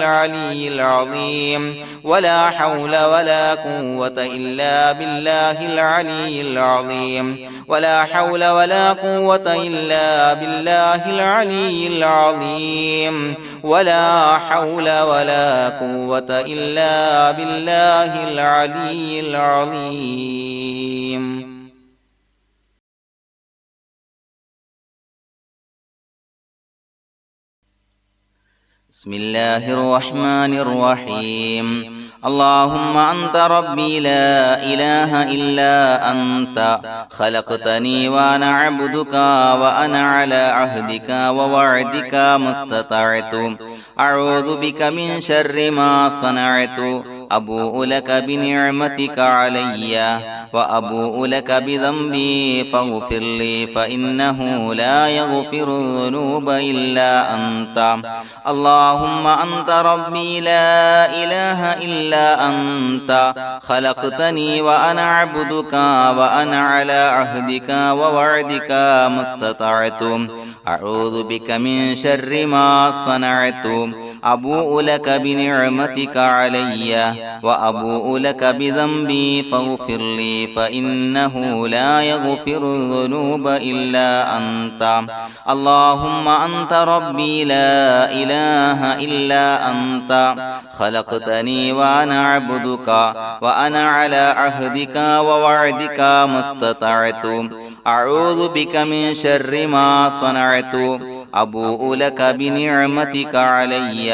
العلي العظيم ولا حول ولا قوة إلا بالله العلي العظيم ولا حول ولا قوة إلا بالله العلي العظيم ولا حول ولا قوة إلا بالله العلي العظيم. بسم الله الرحمن الرحيم. اللهم أنت ربي لا إله إلا أنت خلقتني وأنا عبدك وأنا على عهدك ووعدك ما استطعت أعوذ بك من شر ما صنعت أبوء لك بنعمتك علي وأبوء لك بذنبي فاغفر لي فإنه لا يغفر الذنوب إلا أنت. اللهم أنت ربي لا إله إلا أنت خلقتني وأنا عبدك وأنا على عهدك ووعدك ما استطعت أعوذ بك من شر ما صنعت أبوء لك بنعمتك علي وأبوء لك بذنبي فاغفر لي فإنه لا يغفر الذنوب إلا أنت. اللهم أنت ربي لا إله إلا أنت خلقتني وأنا عبدك وأنا على عهدك ووعدك ما استطعت أعوذ بك من شر ما صنعت أبوء لك بنعمتك علي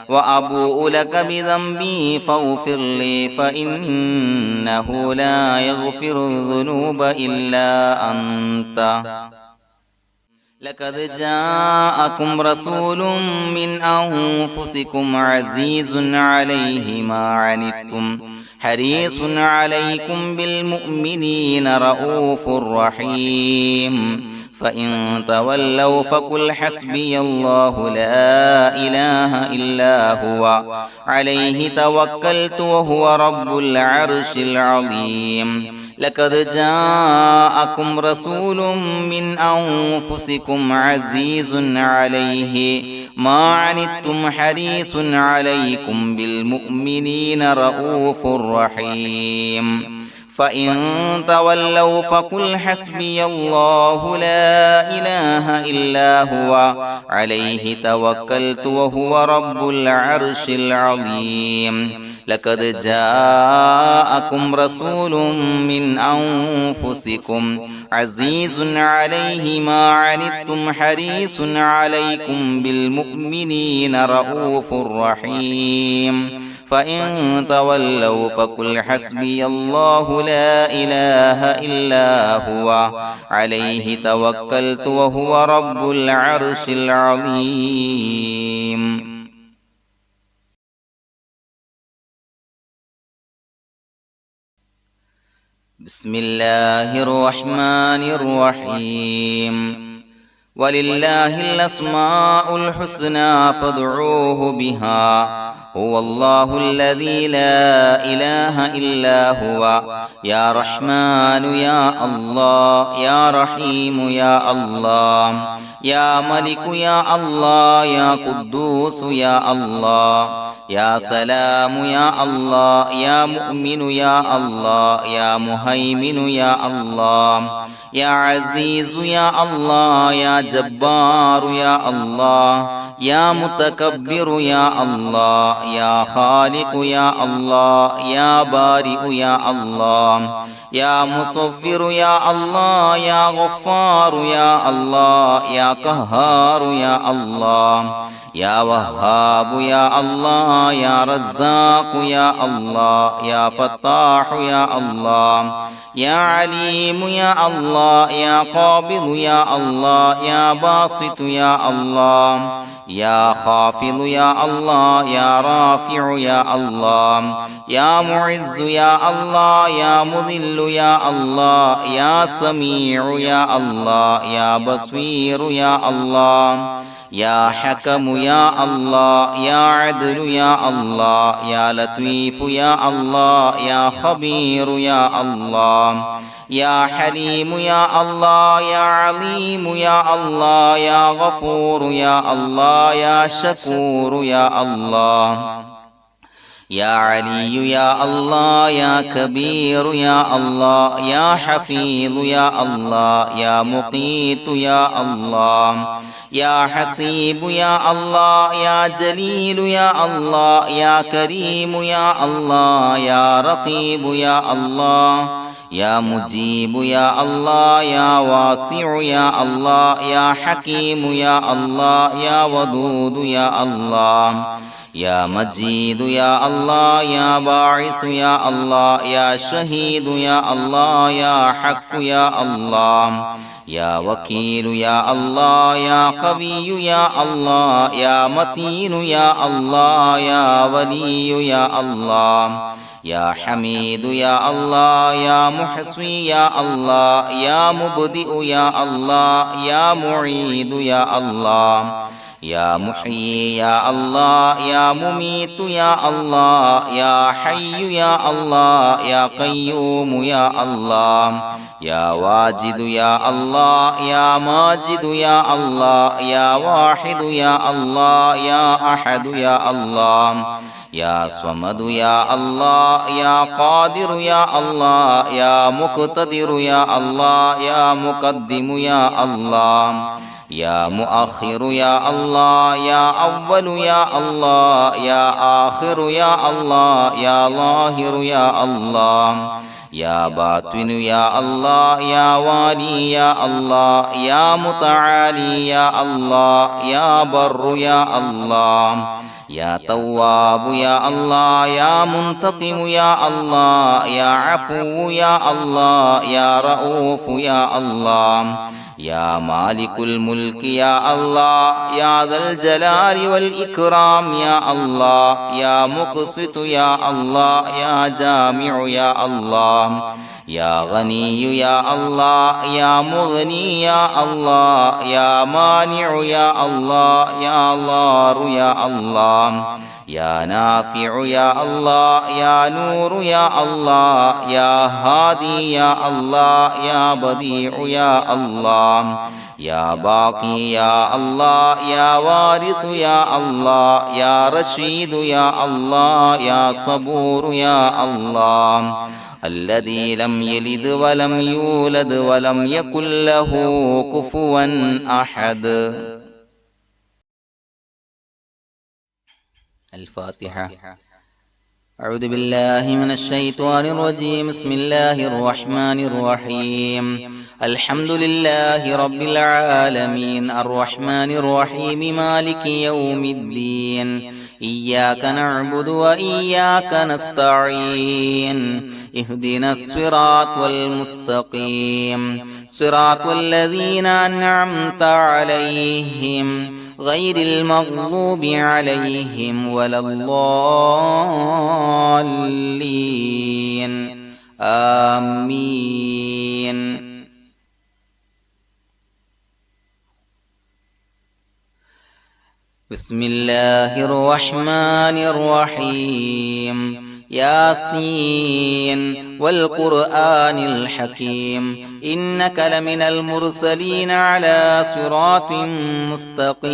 وأبوء لك بذنبي فاغفر لي فإنه لا يغفر الذنوب إلا أنت. لقد جاءكم رسول من أنفسكم عزيز عليه ما عنتم حريص عليكم بالمؤمنين رؤوف رحيم. فإن تولوا فقل حسبي الله لا إله إلا هو عليه توكلت وهو رب العرش العظيم. لقد جاءكم رسول من أنفسكم عزيز عليه ما عنتم حريص عليكم بالمؤمنين رؤوف رحيم. فإن تولوا فقل حسبي الله لا إله إلا هو عليه توكلت وهو رب العرش العظيم. لقد جاءكم رسول من أنفسكم عزيز عليه ما عنتم حريص عليكم بالمؤمنين رؤوف رحيم. فإن تولوا فقل حسبي الله لا إله إلا هو عليه توكلت وهو رب العرش العظيم. بسم الله الرحمن الرحيم. ولله الأسماء الحسنى فادعوه بها هو الله الذي لا إله إلا هو يا رحمن يا الله يا رحيم يا الله يا ملك يا الله يا قدوس يا الله يا سلام يا الله يا مؤمن يا الله يا مهيمن يا الله يا عزيز يا الله يا جبار يا الله يا متكبر يا الله يا خالق يا الله يا بارئ يا الله يا مصفر يا الله يا غفار يا الله يا قهار يا الله يا وهاب يا الله يا رزاق يا الله يا فتاح يا الله يا عليم يا الله يا قابض يا الله يا باسط يا الله يا خافض يا الله يا رافع يا الله يا معز يا الله يا مذل يا الله يا سميع يا الله يا بصير يا الله يا حكم يا الله يا عدل يا الله يا لطيف يا الله يا خبير يا الله يا حليم يا الله يا عليم يا الله يا غفور يا الله يا شكور يا الله يا علي يا الله يا كبير يا الله يا حفيظ يا الله يا مقيت يا الله يا حسيب يا الله يا جليل يا الله يا كريم يا الله يا رقيب يا الله يا مجيب يا الله يا واسع يا الله يا حكيم يا الله يا ودود يا الله يا مجيد يا الله يا باعث يا الله يا شهيد يا الله يا حق يا الله يا وكيل يا الله يا قوي يا الله يا متين يا الله يا ولي يا الله يا حميد يا الله يا محصي يا الله يا مبدئ يا الله يا معيد يا الله يا محيي يا الله يا مميت يا الله يا حي يا الله يا قيوم يا الله يا واجد يا الله يا ماجد يا الله يا واحد يا الله يا أحد يا الله يا صمد يا الله يا قادر يا الله يا مقتدر يا الله يا مقدم يا الله يا مؤخر يا الله يا أول يا الله يا آخر يا الله يا ظاهر يا الله يا باطن يا الله يا والي يا الله يا متعالي يا الله يا بر يا الله يا تواب يا الله يا منتقم يا الله يا عفو يا الله يا رؤوف يا الله يا مالك الملك يا الله يا ذا الجلال والإكرام يا الله يا مقسط يا الله يا جامع يا الله يا غني يا الله يا مغني يا الله يا مانع يا الله يا ضار يا الله يا نافع يا الله يا نور يا الله يا هادي يا الله يا بديع يا الله يا باقي يا الله يا وارث يا الله يا رشيد يا الله يا صبور يا الله الذي لم يلد ولم يولد ولم يكن له كفوا أحد. الفاتحة. أعوذ بالله من الشيطان الرجيم. بسم الله الرحمن الرحيم. الحمد لله رب العالمين الرحمن الرحيم مالك يوم الدين إياك نعبد وإياك نستعين اهدنا الصراط المستقيم صراط الذين أنعمت عليهم غير المغضوب عليهم ولا الضالين آمين. بسم الله الرحمن الرحيم. ياسين والقرآن الحكيم إنك لمن المرسلين على صراط مستقيم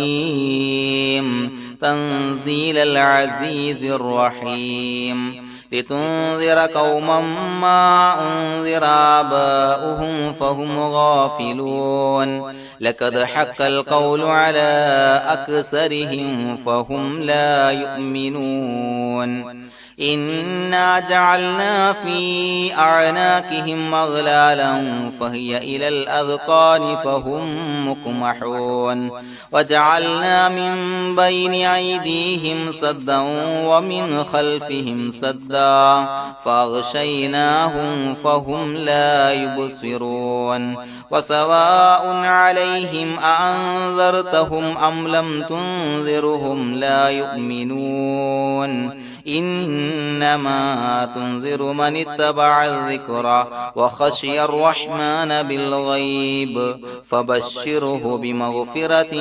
تنزيل العزيز الرحيم لتنذر قوما ما أنذر آباؤهم فهم غافلون لقد حق القول على أكثرهم فهم لا يؤمنون إنا جعلنا في أعناقهم أغلالا فهي إلى الأذقان فهم مقمحون وجعلنا من بين أيديهم سدا ومن خلفهم سدا فأغشيناهم فهم لا يبصرون وسواء عليهم أأنذرتهم أم لم تنذرهم لا يؤمنون إنما تنذر من اتبع الذكر وخشي الرحمن بالغيب فبشره بمغفرة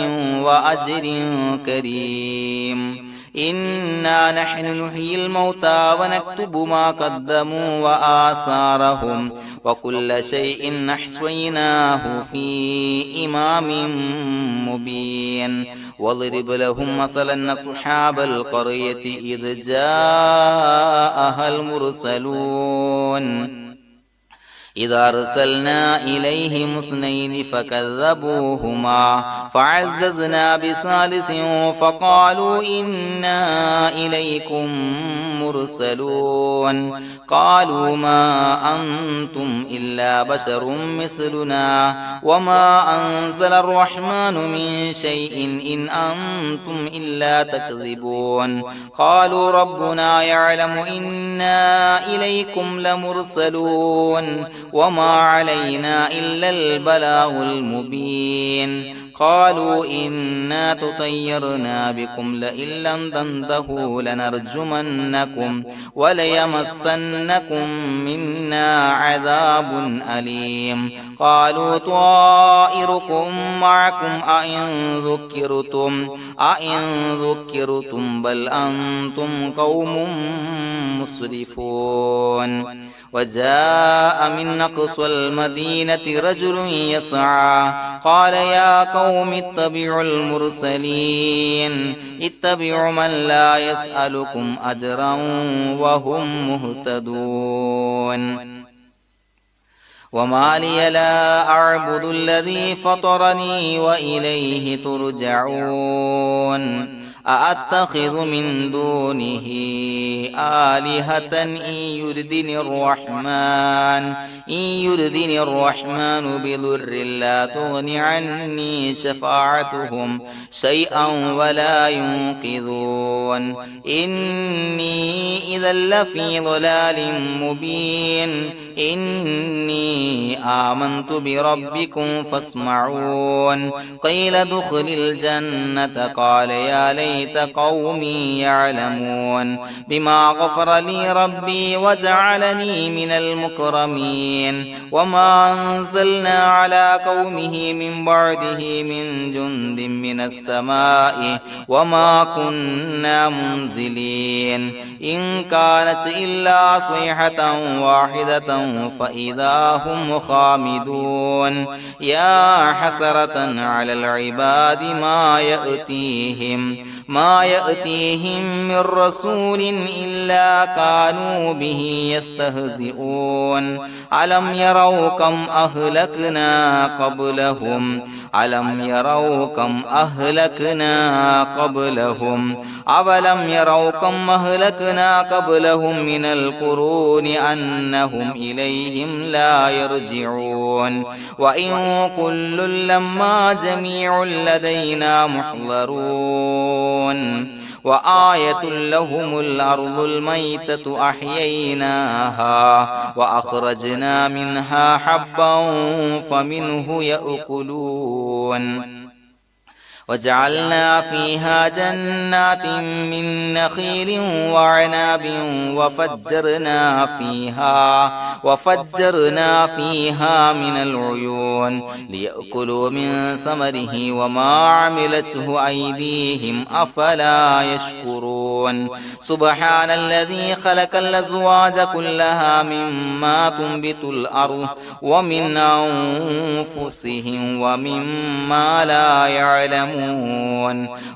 وأجر كريم. إنا نحن نحيي الموتى ونكتب ما قدموا وآثارهم وكل شيء أحصيناه في إمام مبين واضرب لهم مثلا أصحاب القرية إذ جاءها المرسلون إذا أرسلنا إليهم اثنين فكذبوهما فعززنا بثالث فقالوا إنا إليكم مرسلون قالوا ما أنتم إلا بشر مثلنا وما أنزل الرحمن من شيء إن أنتم إلا تكذبون قالوا ربنا يعلم إنا إليكم لمرسلون وما علينا إلا البلاغ المبين قالوا إنا تطيرنا بكم لئن لم تنتهوا لنرجمنكم وليمسنكم منا عذاب أليم قالوا طائركم معكم أئن ذكرتم بل أنتم قوم مسرفون وجاء من أقصى المدينة رجل يسعى قال يا قوم اتبعوا المرسلين اتبعوا من لا يسألكم أجرا وهم مهتدون وما لي لا أعبد الذي فطرني وإليه ترجعون أأتخذ من دونه آلهة إن يردني الرحمن بضر لا تغن عني شفاعتهم شيئا ولا ينقذون إني إذا لفي ضلال مبين إني آمنت بربكم فاسمعون قيل ادخل الجنة قال يا ليت قومي يعلمون بما غفر لي ربي وجعلني من المكرمين وما أنزلنا على قومه من بعده من جند من السماء وما كنا منزلين إن كانت إلا صيحة واحدة فإذا هم خامدون يا حسرة على العباد ما يأتيهم من رسول إلا كانوا به يستهزئون ألم يروا كم أهلكنا قبلهم أولم يروا كم أهلكنا قبلهم من القرون أنهم إليهم لا يرجعون وإن كل لما جميع لدينا محضرون وآية لهم الأرض الميتة أحييناها وأخرجنا منها حبا فمنه يأكلون وجعلنا فيها جنات من نخيل وعناب وفجرنا فيها من العيون ليأكلوا من ثمره وما عملته أيديهم أفلا يشكرون سبحان الذي خلق الأزواج كلها مما تنبت الأرض ومن أنفسهم ومما لا يعلمون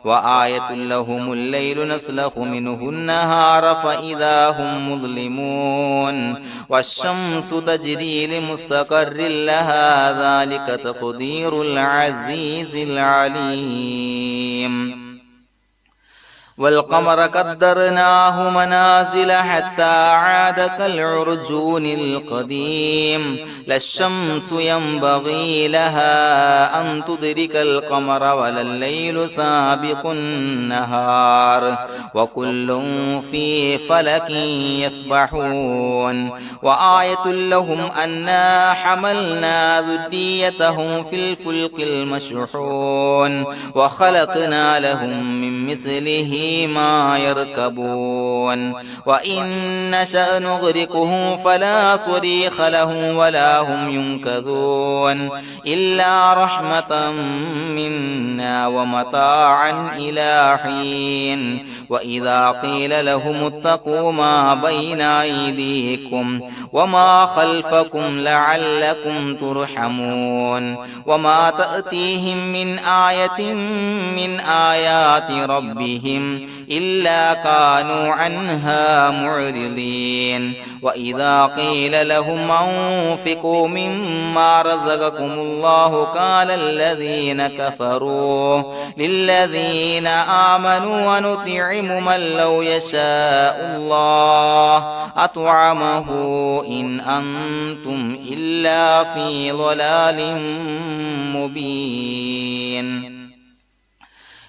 وآية لهم الليل نسلخ منه النهار فإذا هم مظلمون والشمس تجري لمستقر لها ذلك تقدير العزيز العليم والقمر قدرناه منازل حتى عاد كالعرجون القديم لا الشمس ينبغي لها أن تدرك القمر ولا الليل سابق النهار وكل في فلك يسبحون وآية لهم أنا حملنا ذريتهم في الفلك المشحون وخلقنا لهم من مثله ما يركبون وإن نشأ نغرقهم فلا صريخ لهم ولا هم ينقذون إلا رحمة منا ومتاعا إلى حين وإذا قيل لهم اتقوا ما بين أيديكم وما خلفكم لعلكم ترحمون وما تأتيهم من آية من آيات ربهم إلا كانوا عنها معرضين وإذا قيل لهم أنفقوا مما رزقكم الله قال الذين كفروا للذين آمنوا ونطعم من لو يشاء الله أطعمه إن أنتم إلا في ضلال مبين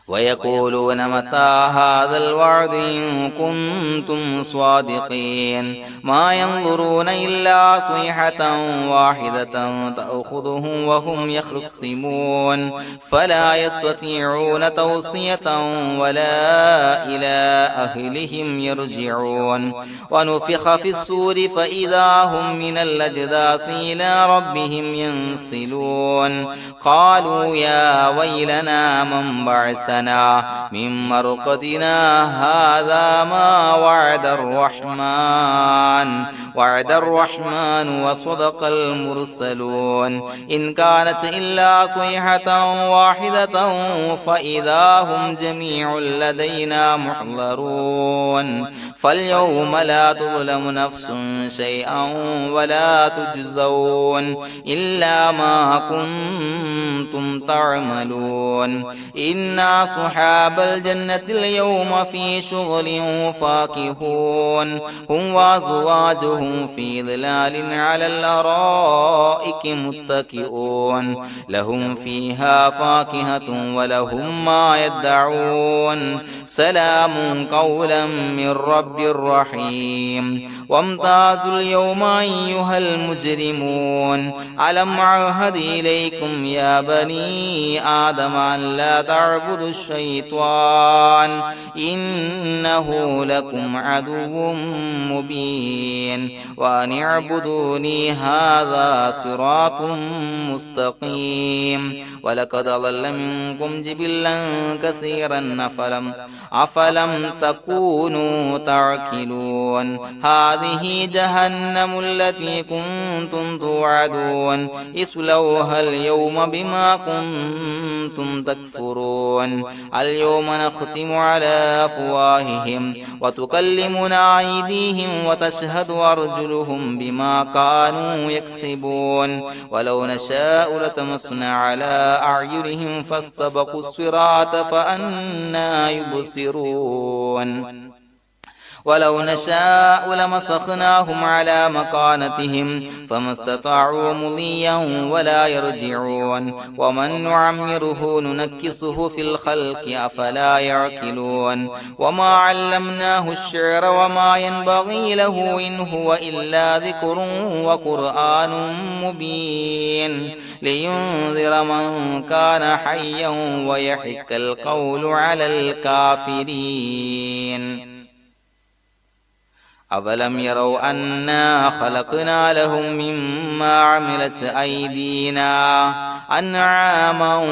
ويقولون متى هذا الوعد إن كنتم صادقين ما ينظرون إلا صيحة واحدة تأخذهم وهم يخصمون فلا يستطيعون توصية ولا إلى أهلهم يرجعون ونفخ في الصور فإذا هم من الأجداث إلى ربهم ينسلون قالوا يا ويلنا من بعثنا من مرقدنا هذا ما وعد الرحمن وصدق المرسلون إن كانت إلا صيحة واحدة فإذا هم جميع لدينا محضرون فاليوم لا تظلم نفس شيئا ولا تجزون إلا ما كنتم تعملون إنا أصحاب الجنة اليوم في شغل فاكهون هم وأزواجهم في ظلال على الأرائك متكئون لهم فيها فاكهة ولهم ما يدعون سلام قولا من رب رحيم وامتازوا اليوم أيها المجرمون ألم أعهد إليكم يا بني آدم أن لا تعبدوا الشيطان إنه لكم عدو مبين وأن اعبدوني هذا صراط مستقيم ولقد ضل منكم جبلا كثيرا أفلم تكونوا تعقلون هذه جهنم التي كنتم توعدون اصلوها اليوم بما كنتم تكفرون اليوم نختم على أفواههم وتكلمنا أيديهم وتشهد أرجلهم بما كانوا يكسبون ولو نشاء لتمسنا على أعينهم فاستبقوا الصراط فأنى يبصرون ولو نشاء لمسخناهم على مكانتهم فما استطاعوا مضيا ولا يرجعون ومن نعمره ننكسه في الخلق أفلا يعقلون وما علمناه الشعر وما ينبغي له إن هو إلا ذكر وقرآن مبين لينذر من كان حيا ويحق القول على الكافرين أولم يروا أنا خلقنا لهم مما عملت أيدينا أنعاما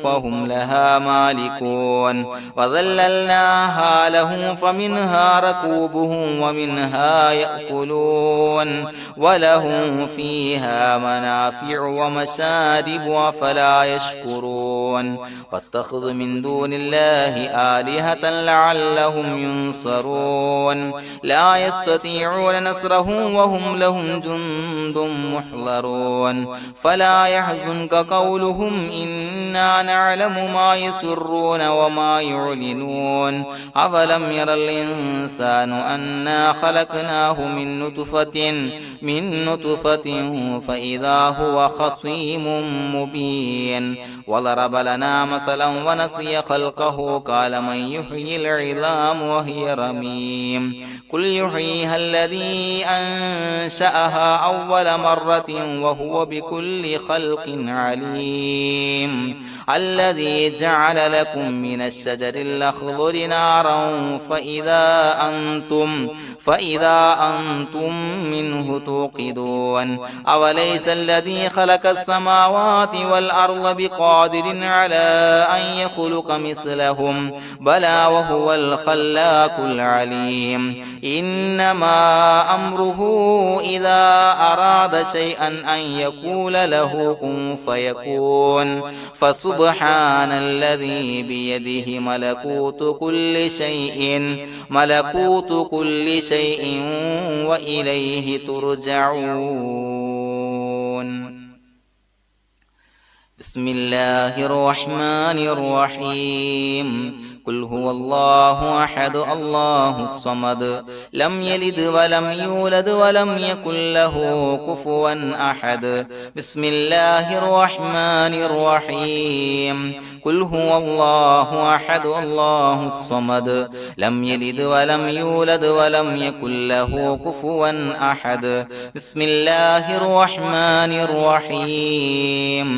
فهم لها مالكون وظللناها لهم فمنها ركوبهم ومنها يأكلون ولهم فيها منافع ومشارب أفلا يشكرون واتخذوا من دون الله آلهة لعلهم ينصرون لا يستطيعون نصرهم وهم لهم جند محضرون فلا يحزنك قولهم إنا نعلم ما يسرون وما يعلنون أفلم ير الإنسان أنا خلقناه من نطفة فإذا هو خصيم مبين وضرب لنا مثلا ونسي خلقه قال من يحيي العظام وهي رميم قل يحييها الذي أنشأها أول مرة وهو بكل خلق عليم الذي جعل لكم من الشجر الأخضر نارا فإذا أنتم منه توقدون أوليس الذي خلق السماوات والأرض بقادر على أن يخلق مثلهم بلى وهو الخلاق العليم إنما أمره إذا أراد شيئا أن يقول له كن فيكون فسبحان الذي بيده ملكوت كل شيء وإليه ترجعون بسم الله الرحمن الرحيم قل هو الله أحد الله الصمد لم يلد ولم يولد ولم يكن له كفوا أحد بسم الله الرحمن الرحيم قل هو الله أحد الله الصمد لم يلد ولم يولد ولم يكن له كفوا أحد بسم الله الرحمن الرحيم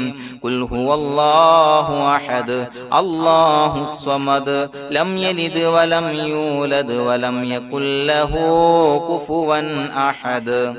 قل هو الله أحد الله الصمد لم يلد ولم يولد ولم يكن له كفوا أحد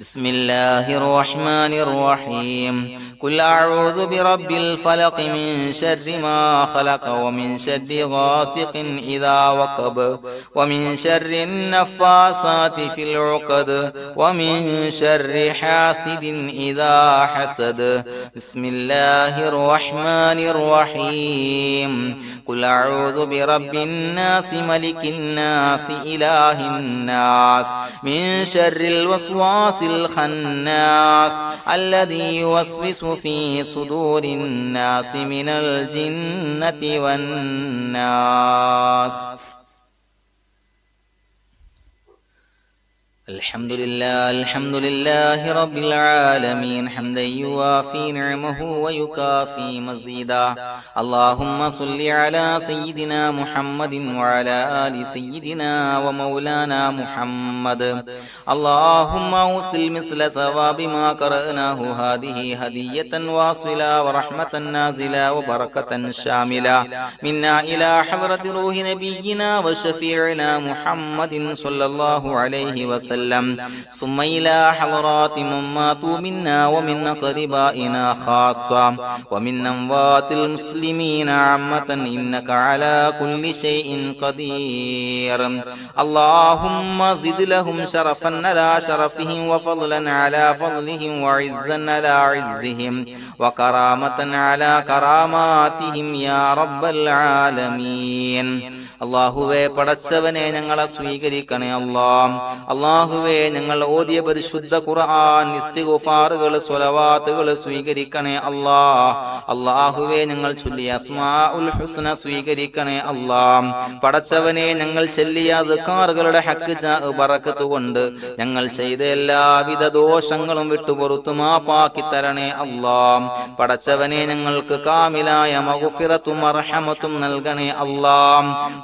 بسم الله الرحمن الرحيم قل أعوذ برب الفلق من شر ما خلق ومن شر غاسق إذا وقب ومن شر النفاثات في العقد ومن شر حاسد إذا حسد بسم الله الرحمن الرحيم قل أعوذ برب الناس ملك الناس إله الناس من شر الوسواس الخناس الذي يوسوس في صدور الناس من الجنة والناس الحمد لله رب العالمين حمدا يوافي نعمه ويكافي مزيدا اللهم صل على سيدنا محمد وعلى آل سيدنا ومولانا محمد اللهم أوصل مثل ثواب ما قرأناه هذه هدية واصلة ورحمة نازلة وبركة شاملة منا إلى حضرة روح نبينا وشفيعنا محمد صلى الله عليه وسلم ثم إلى حضرات من ماتوا منا ومن أقربائنا خاصة ومن أموات المسلمين عامة إنك على كل شيء قدير اللهم زد لهم شرفا على شرفهم وفضلا على فضلهم وعزا على عزهم وكرامة على كراماتهم يا رب العالمين അല്ലാഹുവേ പടച്ചവനെ ഞങ്ങളെ സ്വീകരിക്കണേ അല്ലാഹുവേ ഞങ്ങൾ ഓതിയ പരിശുദ്ധ ഖുർആൻ ഇസ്തിഗ്ഫാറുകൾ സ്വലവാത്തുകൾ സ്വീകരിക്കണേ അല്ലാഹുവേ ഞങ്ങൾ ചൊല്ലിയ അസ്മാഉൽ ഹുസ്ന സ്വീകരിക്കണേ പടച്ചവനെ ഞങ്ങൾ ചൊല്ലിയ അദ്കാറുകളുടെ ഹക്ക് ബറക്കത്ത് കൊണ്ട് ഞങ്ങൾ ചെയ്ത എല്ലാവിധ ദോഷങ്ങളും വിട്ടുപുറത്തു മാപ്പാക്കി തരണേ പടച്ചവനെ ഞങ്ങൾക്ക് കാമിലായ മഗ്ഫിറത്തും മർഹമത്തും നൽകണേ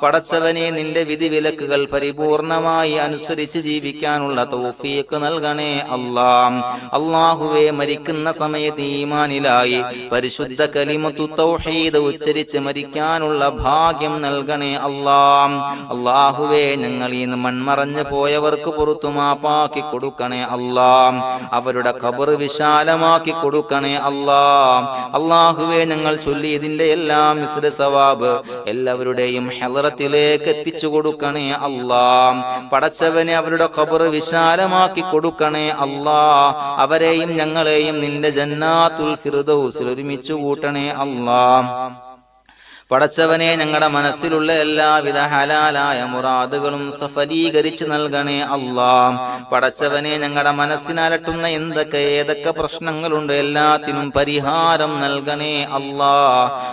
പടച്ചവനെ നിന്റെ വിധിവിലക്കുകൾ പരിപൂർണമായി അനുസരിച്ച് ജീവിക്കാനുള്ള തൗഫീഖ് നൽകണേ അല്ലാഹുവേ മരിക്കുന്ന സമയത്ത് ഈമാനിലായി പരിശുദ്ധ കലിമത്തു തൗഹീദ് ഉച്ചരിച്ച് മരിക്കാനുള്ള ഭാഗ്യം നൽകണേ അല്ലാഹുവേ ഞങ്ങൾ ഈ മൺമറഞ്ഞു പോയവർക്ക് പുറത്തു മാപ്പാക്കി കൊടുക്കണേ അവരുടെ ഖബർ വിശാലമാക്കി കൊടുക്കണേ അല്ലാഹുവേ ഞങ്ങൾ ചൊല്ലിയതിന്റെ എല്ലാം മിസ്ര സവാബ് എല്ലാവരുടെയും ഹളറത്തിലേക്ക് എത്തിച്ചു കൊടുക്കണേ പടച്ചവനെ അവരുടെ ഖബർ വിശാലമാക്കി കൊടുക്കണേ അവരെയും ഞങ്ങളെയും നിന്റെ ജന്നാത്തുൽ ഫിർദൗസിൽ ഒരുമിച്ച് കൂട്ടണേ പടച്ചവനെ ഞങ്ങളുടെ മനസ്സിലുള്ള എല്ലാവിധ ഹലാലായ മുറാദുകളും സഫലീകരിച്ച് നൽകണേ പടച്ചവനെ ഞങ്ങളുടെ മനസ്സിനലട്ടുന്ന ഏതൊക്കെ പ്രശ്നങ്ങളുണ്ട് എല്ലാത്തിനും പരിഹാരം നൽകണേ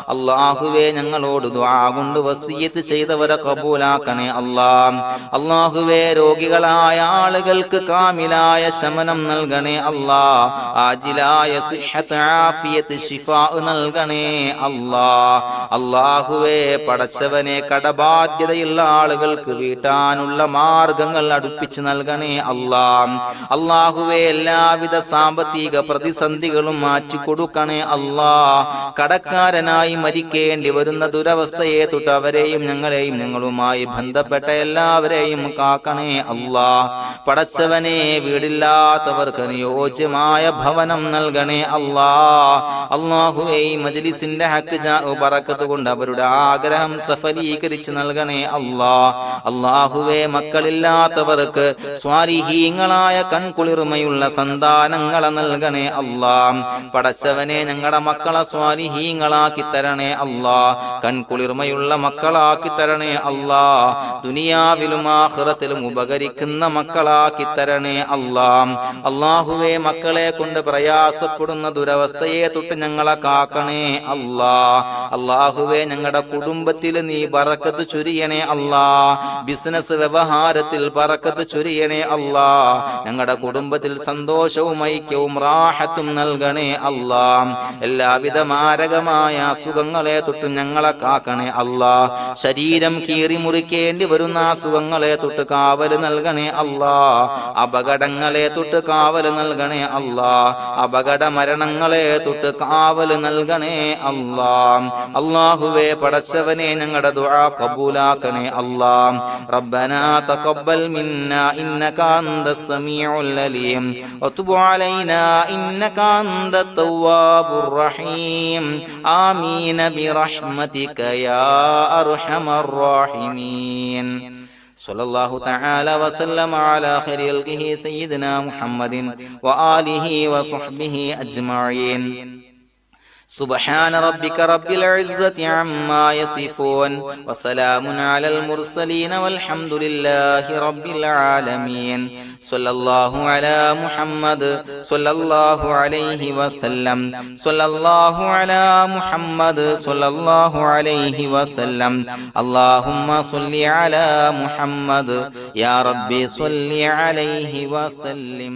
അല്ലാഹുവേ ഞങ്ങളോട് ദുആ കൊണ്ട് വസിയത്ത് ചെയ്തവരെ കബൂലാക്കണേ അല്ലാഹുവേ രോഗികളായ ആളുകൾക്ക് കാമിലായ ശമനം നൽകണേ ആജിലായ സിഹ്ഹത്ത് ആഫിയത്ത് ശിഫാ നൽകണേ അല്ലാഹുവേ പടച്ചവനെ കടബാധ്യതയുള്ള ആളുകൾക്ക് വീട്ടാനുള്ള മാർഗങ്ങൾ അടുപ്പിച്ച് നൽകണേ അല്ലാ. അല്ലാഹുവേ എല്ലാവിധ സാമ്പത്തിക പ്രതിസന്ധികളും മാറ്റിക്കൊടുക്കണേ അല്ലാ. കടക്കാരനായി മരിക്കേണ്ടി വരുന്ന ദുരവസ്ഥയെ തൊട്ട് അവരെയും ഞങ്ങളെയും ഞങ്ങളുമായി ബന്ധപ്പെട്ട എല്ലാവരെയും കാക്കണേ അല്ലാ. പടച്ചവനെ വീടില്ലാത്തവർക്ക് അനുയോജ്യമായ ഭവനം നൽകണേ അല്ലാ. അല്ലാഹുവേ മജ്ലിസിന്റെ ഹക്ക് ബറക്കത്ത് കൊണ്ട് അവരുടെ ആഗ്രഹം സഫലീകരിച്ച് നൽകണേ അല്ലാ. അല്ലാഹുവേ മക്കളില്ലാത്തവർക്ക് സ്വാലിഹീങ്ങളായ കൺകുളിർമയുള്ള സന്താനങ്ങളെ നൽകണേ അല്ലാ. പടച്ചവനെ ഞങ്ങളുടെ മക്കളെ സ്വാലിഹീങ്ങളാക്കി തരണേ അല്ലാ. കൺകുളിർമയുള്ള മക്കളാക്കി തരണേ അല്ലാ. ദുനിയാവിലും ആഖിറത്തിലും ഉപകരിക്കുന്ന മക്കളാക്കി തരണേ അല്ലാ. അല്ലാഹുവേ മക്കളെ കൊണ്ട് പ്രയാസപ്പെടുന്ന ദുരവസ്ഥയെ തൊട്ട് ഞങ്ങളെ കാക്കണേ അല്ലാ. അല്ലാഹുവേ ഞങ്ങളുടെ കുടുംബത്തിൽ നീ ബറക്കത്ത് ചൊരിയണേ അല്ലാ. ബിസിനസ് വ്യവഹാരത്തിൽ ബറക്കത്ത് ചൊരിയണേ അല്ലാ. ഞങ്ങളുടെ കുടുംബത്തിൽ സന്തോഷവും ഐക്യവും റാഹത്തും നൽകണേ അല്ലാ. എല്ലാവിധ മാരകമായ അസുഖങ്ങളെ തൊട്ട് ഞങ്ങളെ കാക്കണേ അല്ലാ. ശരീരം കീറി മുറിക്കേണ്ടി വരുന്ന അസുഖങ്ങളെ തൊട്ട് കാവല് നൽകണേ അല്ലാ. അപകടങ്ങളെ തൊട്ട് കാവല് നൽകണേ അല്ലാ. അപകട മരണങ്ങളെ തൊട്ട് കാവല് നൽകണേ അല്ലാ. അല്ലാഹുവേ പടച്ചവനെ ഞങ്ങളുടെ ദുആ ഖബൂലാക്കണേ അല്ലാ. റബ്ബനാ തഖബ്ബൽ മിന്നാ ഇന്നക അന്തസ് സമീഉൽ അലീം വതുബ് അലൈനാ ഇന്നക അന്തത് തവ്വാബുർ റഹീം. ആമീൻ ബിറഹ്മതിക യാ അർഹമർ റഹീമീൻ. സല്ലല്ലാഹു തആല വസല്ലമ അലാ ഖൈരിൽ ഖൽഖിഹി സയ്യിദിനാ മുഹമ്മദിൻ വആലിഹി വസ്വഹ്ബിഹി അജ്മഈൻ. سبحان ربك رب العزة عما يصفون وسلام على المرسلين والحمد لله رب العالمين. صلى الله على محمد صلى الله عليه وسلم. صلى الله على محمد صلى الله عليه وسلم. اللهم صل على محمد يا ربي صل عليه وسلم.